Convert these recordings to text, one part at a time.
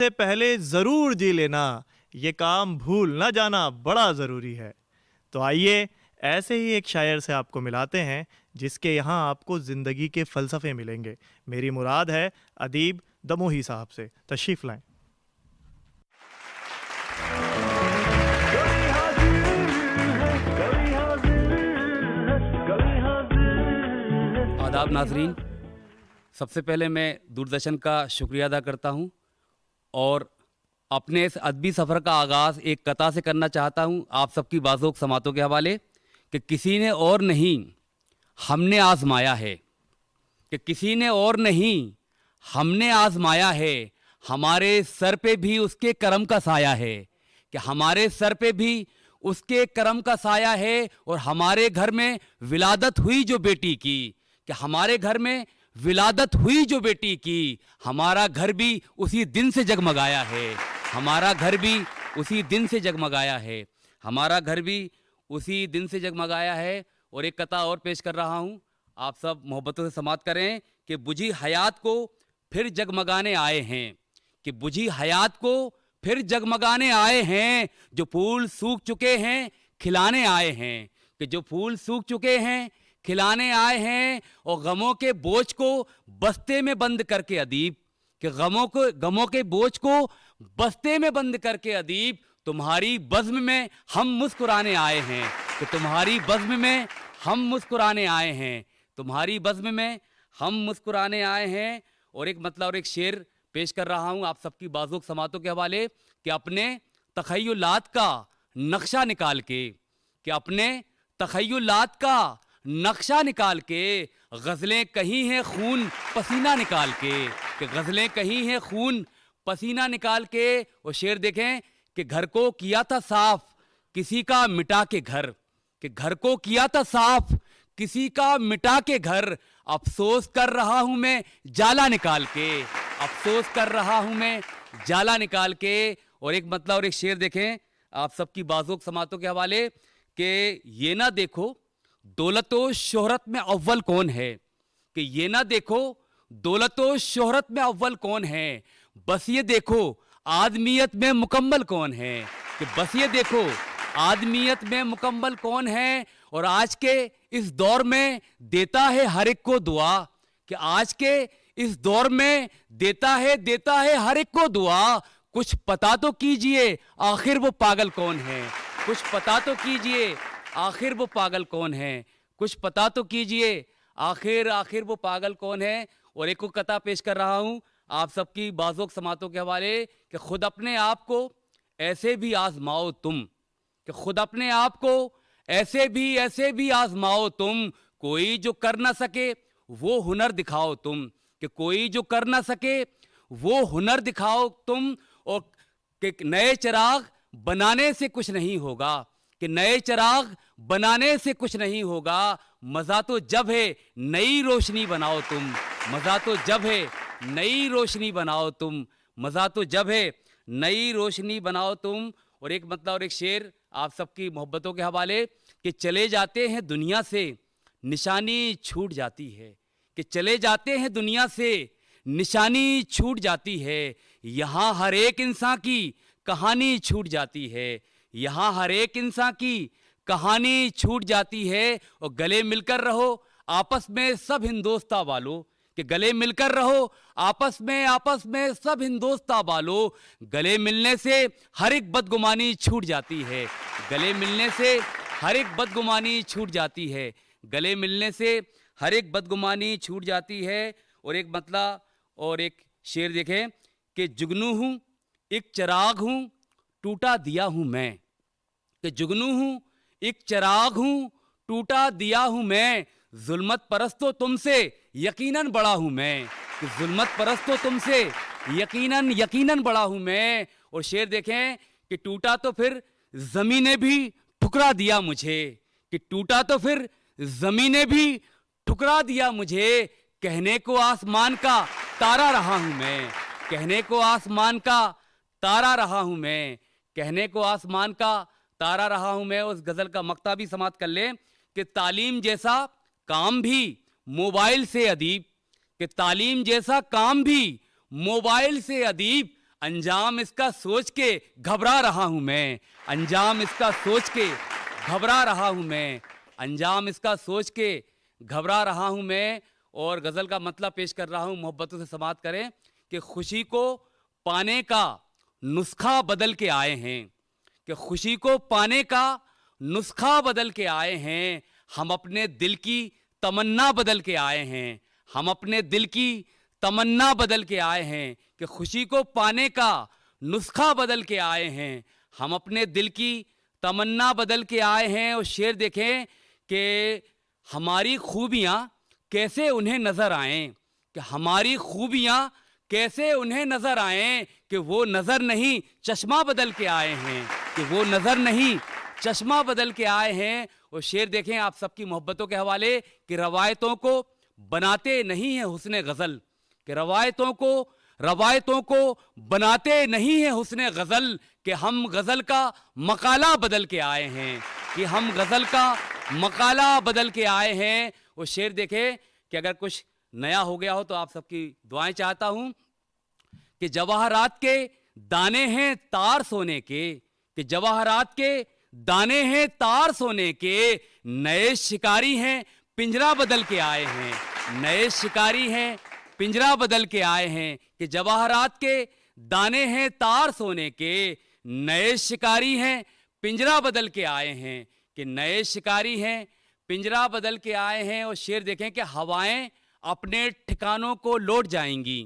से पहले जरूर जी लेना, ये काम भूल ना जाना बड़ा ज़रूरी है। तो आइए ऐसे ही एक शायर से आपको मिलाते हैं जिसके यहाँ आपको ज़िंदगी के फ़लसफ़े मिलेंगे। मेरी मुराद है अदीब दमोही साहब से। तशरीफ़ लाएं। आदाब नाजरीन, सबसे पहले मैं दूरदर्शन का शुक्रिया अदा करता हूँ और अपने इस अदबी सफ़र का आगाज़ एक कथा से करना चाहता हूँ आप सबकी बाज़ोक समातों के हवाले कि किसी ने और नहीं हमने आज़माया है, कि किसी ने और नहीं हमने आज़माया है, हमारे सर पे भी उसके करम का साया है, कि हमारे सर पे भी उसके करम का साया है। और हमारे घर में विलादत हुई जो बेटी की, कि हमारे घर में विलादत हुई जो बेटी की, हमारा घर भी उसी दिन से जगमगाया है, हमारा घर भी उसी दिन से जगमगाया है, हमारा घर भी उसी दिन से जगमगाया है। और एक कथा और पेश कर रहा हूँ, आप सब मोहब्बतों से समात करें कि बुझी हयात को फिर जगमगाने आए हैं, कि बुझी हयात को फिर जगमगाने आए हैं, जो फूल सूख चुके हैं खिलाने आए हैं, कि जो फूल सूख चुके हैं खिलाने आए हैं। और गमों के बोझ को बस्ते में बंद करके अदीब, कि गमों के बोझ को बस्ते में बंद करके अदीब, तुम्हारी बज़्म में हम मुस्कुराने आए हैं, कि तुम्हारी बज़्म में हम मुस्कुराने आए हैं, तुम्हारी बज़्म में हम मुस्कुराने आए हैं। और एक मतलब और एक शेर पेश कर रहा हूँ आप सबकी बाज़ुक समातों के हवाले, कि अपने तख़य्युलात का नक्शा निकाल के, कि अपने तख़य्युलात का नक्शा निकाल के, गज़लें कहीं हैं खून पसीना निकाल के, कि गज़लें कहीं हैं खून पसीना निकाल के। और शेर देखें कि घर को किया था साफ किसी का मिटा के घर, कि घर को किया था साफ किसी का मिटा के घर, अफसोस कर रहा हूं मैं जाला निकाल के, अफसोस कर रहा हूं मैं जाला निकाल के। और एक मतलब और एक शेर देखें आप सबकी बाज़ुक समातों के हवाले, कि ये ना देखो दौलतो शोहरत में अव्वल कौन है, कि ये ना देखो दौलतो शोहरत में अव्वल कौन है, बस ये देखो आदमियत में मुकम्मल कौन है, कि बस ये देखो आदमियत में मुकम्मल कौन है। और आज के इस दौर में देता है हर एक को दुआ, कि आज के इस दौर में देता है हर एक को दुआ, कुछ पता तो कीजिए आखिर वो पागल कौन है, कुछ पता तो कीजिए आखिर वो पागल कौन है, कुछ पता तो कीजिए आखिर वो पागल कौन है। और एक को कथा पेश कर रहा हूँ आप सबकी बाज़ुक समातों के हवाले, कि खुद अपने आप को ऐसे भी आजमाओ तुम, कि खुद अपने आप को ऐसे भी आजमाओ तुम, कोई जो कर ना सके वो हुनर दिखाओ तुम, कि कोई जो कर ना सके वो हुनर दिखाओ तुम। और कि नए चिराग बनाने से कुछ नहीं होगा, कि नए चिराग बनाने से कुछ नहीं होगा, मज़ा तो जब है नई रोशनी बनाओ तुम, मज़ा तो जब है नई रोशनी बनाओ तुम, मज़ा तो जब है नई रोशनी बनाओ तुम। और एक मतलब और एक शेर आप सबकी मोहब्बतों के हवाले, कि चले जाते हैं दुनिया से निशानी छूट जाती है, कि चले जाते हैं दुनिया से निशानी छूट जाती है, यहाँ हर एक इंसान की कहानी छूट जाती है, यहाँ हर एक इंसान की कहानी छूट जाती है। और गले मिलकर रहो आपस में सब हिंदोस्तां वालों, कि गले मिलकर रहो आपस में सब हिंदोस्तां वालों, गले मिलने से हर एक बदगुमानी छूट जाती है, गले मिलने से हर एक बदगुमानी छूट जाती है, गले मिलने से हर एक बदगुमानी छूट जाती है। और एक मतलब और एक शेर देखें, कि जुगनू हूँ एक चिराग हूँ टूटा दिया हूँ मैं, कि जुगनू हूँ एक चिराग हूँ टूटा दिया हूँ मैं, जुल्मत परस्तो तुमसे यकीनन बड़ा हूँ मैं, कि जुल्मत परस्तो तुमसे यकीनन बड़ा हूँ मैं। और शेर देखें कि टूटा तो फिर ज़मीने भी ठुकरा दिया मुझे, कि टूटा तो फिर ज़मीने भी ठुकरा दिया मुझे, कहने को आसमान का तारा रहा हूँ मैं, कहने को आसमान का तारा रहा हूँ मैं, कहने को आसमान का तारा रहा हूँ मैं। उस गज़ल का मक्ता भी समाप्त कर लें, कि तालीम जैसा काम भी मोबाइल से अदीब, कि तालीम जैसा काम भी मोबाइल से अदीब, अंजाम इसका सोच के घबरा रहा हूं मैं, अंजाम इसका सोच के घबरा रहा हूं मैं, अंजाम इसका सोच के घबरा रहा हूं मैं। और गज़ल का मतलब पेश कर रहा हूं, मोहब्बतों से समात करें कि खुशी को पाने का नुस्खा बदल के आए हैं, कि खुशी को पाने का नुस्खा बदल के आए हैं, हम अपने दिल की तमन्ना बदल के आए हैं, हम अपने दिल की तमन्ना बदल के आए हैं, कि खुशी को पाने का नुस्खा बदल के आए हैं, हम अपने दिल की तमन्ना बदल के आए हैं। और शेर देखें कि हमारी खूबियाँ कैसे उन्हें नज़र आएं, कि हमारी खूबियाँ कैसे उन्हें नज़र आएं, कि वो नज़र नहीं चश्मा बदल के आए हैं, कि वो नज़र नहीं चश्मा बदल के आए हैं। और शेर देखें आप सबकी मोहब्बतों के हवाले कि रवायतों को बनाते नहीं है हुस्न गज़ल, कि रवायतों को बनाते नहीं है हुस्न गज़ल, कि हम गज़ल का मकाला बदल के आए हैं, कि हम गज़ल का मकाला बदल के आए हैं। और शेर देखें कि अगर कुछ नया हो गया हो तो आप सबकी दुआएं चाहता हूं कि जवाहरात के दाने हैं तार सोने के, कि जवाहरात के दाने हैं तार सोने के, नए शिकारी हैं पिंजरा बदल के आए हैं, नए शिकारी हैं पिंजरा बदल के आए हैं, कि जवाहरात के दाने हैं तार सोने के, नए शिकारी हैं पिंजरा बदल के आए हैं, कि नए शिकारी हैं पिंजरा बदल के आए हैं। और शेर देखें कि हवाएं अपने ठिकानों को लौट जाएंगी,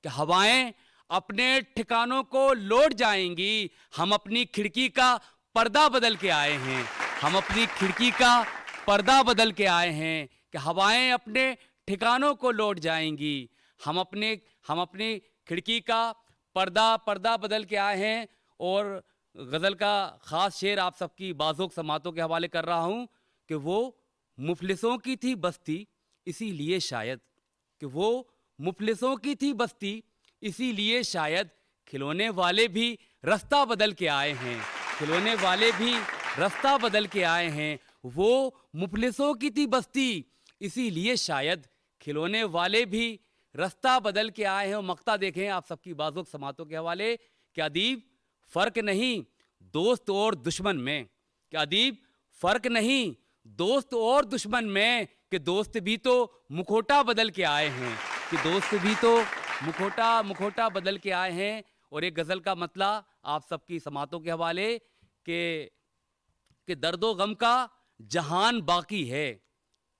कि हवाएं अपने ठिकानों को लौट जाएंगी, हम अपनी खिड़की का पर्दा बदल के आए हैं, हम अपनी खिड़की का पर्दा बदल के आए हैं, कि हवाएं अपने ठिकानों को लौट जाएंगी, हम अपनी खिड़की का पर्दा बदल के आए हैं। और गज़ल का ख़ास शेर आप सबकी बाज़ोक समातों के हवाले कर रहा हूँ कि वो मुफलिसों की थी बस्ती इसीलिए शायद, कि वो मुफलिसों की थी बस्ती इसीलिए शायद, खिलौने वाले भी रास्ता बदल के आए हैं, खिलौने वाले भी रास्ता बदल के आए हैं, वो मुफलिसों की थी बस्ती इसीलिए शायद, खिलौने वाले भी रास्ता बदल के आए हैं। और मक्ता देखें आप सबकी बाज़ुक समातों के हवाले कि अदीब फ़र्क नहीं दोस्त और दुश्मन में, कि अदीब फ़र्क नहीं दोस्त और दुश्मन में, कि दोस्त भी तो मुखौटा बदल के आए हैं, कि दोस्त भी तो मुखौटा बदल के आए हैं। और एक गज़ल का मतला आप सबकी समातों के हवाले कि दर्दो गम का जहान बाकी है,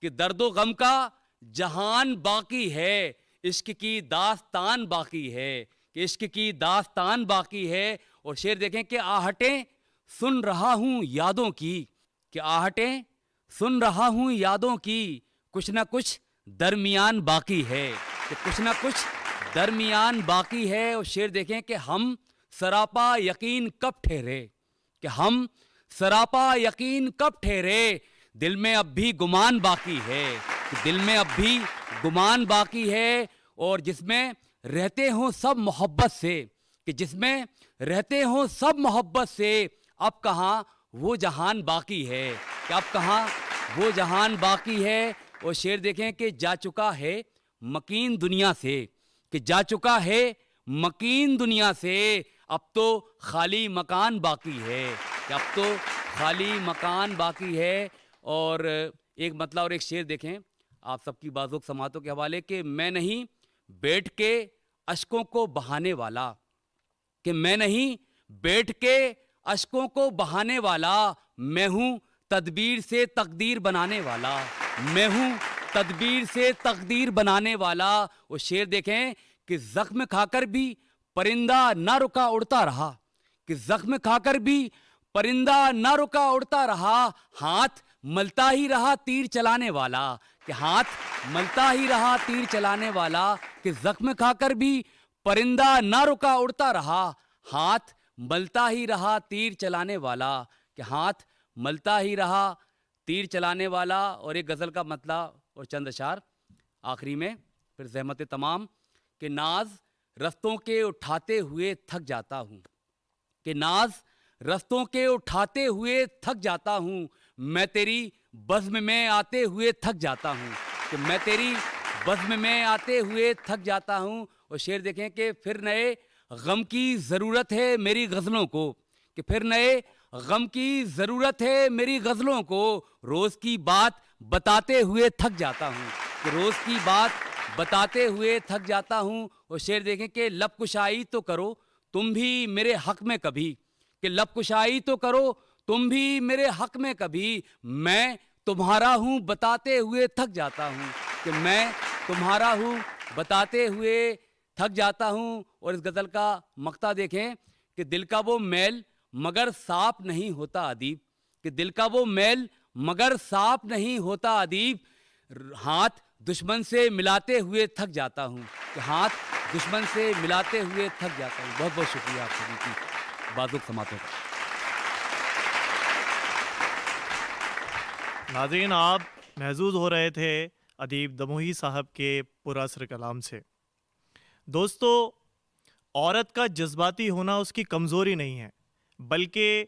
कि दर्दो गम का जहान बाकी है, इश्क की दास्तान बाकी है, कि इश्क की दास्तान बाकी है। और शेर देखें कि आहटें सुन रहा हूँ यादों की, कि आहटें सुन रहा हूँ यादों की, कुछ ना कुछ दरमियान बाकी है, कि कुछ ना कुछ दरमियान बाकी है। और शेर देखें कि हम सरापा यकीन कब ठहरे, कि हम सरापा यकीन कब ठहरे, दिल में अब भी गुमान बाकी है, कि दिल में अब भी गुमान बाकी है। और जिसमें रहते हों सब मोहब्बत से, कि जिसमें रहते हों सब मोहब्बत से, अब कहाँ वो जहान बाकी है, कि अब कहाँ वो जहान बाकी है। और शेर देखें कि जा चुका है मकीन दुनिया से, कि जा चुका है मकीन दुनिया से, अब तो खाली मकान बाकी है, कि अब तो खाली मकान बाकी है। और एक मतलब और एक शेर देखें आप सबकी बाज़ुक समातों के हवाले कि मैं नहीं बैठ के अश्कों को बहाने वाला, कि मैं नहीं बैठ के अश्कों को बहाने वाला, मैं हूँ तदबीर से तकदीर बनाने वाला, मैं हूँ तदबीर से तकदीर बनाने वाला। वो शेर देखें कि जख्म खाकर भी परिंदा ना रुका उड़ता रहा, कि जख्म खाकर भी परिंदा ना रुका उड़ता रहा, हाथ मलता ही रहा तीर चलाने वाला, कि हाथ मलता ही रहा तीर चलाने वाला, कि जख्म खाकर भी परिंदा ना रुका उड़ता रहा, हाथ मलता ही रहा तीर चलाने वाला, कि हाथ मलता ही रहा तीर चलाने वाला। और एक गज़ल का मतला और चंद अशार आखिरी में फिर ज़हमत तमाम कि नाज रस्तों के उठाते हुए थक जाता हूँ, कि नाज रस्तों के उठाते हुए थक जाता हूँ, मैं तेरी बज़्म में आते हुए थक जाता हूँ, कि मैं तेरी बज़्म में आते हुए थक जाता हूँ। और शेर देखें कि फिर नए गम की ज़रूरत है मेरी गज़लों को, कि फिर नए गम की ज़रूरत है मेरी गज़लों को, रोज़ की बात बताते हुए थक जाता हूँ, कि रोज़ की बात बताते हुए थक जाता हूँ। और शेर देखें कि लब कुशाई तो करो तुम भी मेरे हक में कभी, कि लब कुशाई तो करो तुम भी मेरे हक में कभी, मैं तुम्हारा हूँ बताते हुए थक जाता हूँ, कि मैं तुम्हारा हूँ बताते हुए थक जाता हूँ। और इस गज़ल का मक्ता देखें कि दिल का वो मैल मगर साफ नहीं होता अदीब, कि दिल का वो मैल मगर साफ नहीं होता अदीब, हाथ दुश्मन से मिलाते हुए थक जाता हूँ, कि हाथ दुश्मन से मिलाते हुए थक जाता हूँ। बहुत बहुत शुक्रिया आप सभी की बाजुक समातों का। नाज़रीन, आप महज़ूज़ हो रहे थे अदीब दमोही साहब के पुरअसर कलाम से। दोस्तों, औरत का जज्बाती होना उसकी कमज़ोरी नहीं है, बल्कि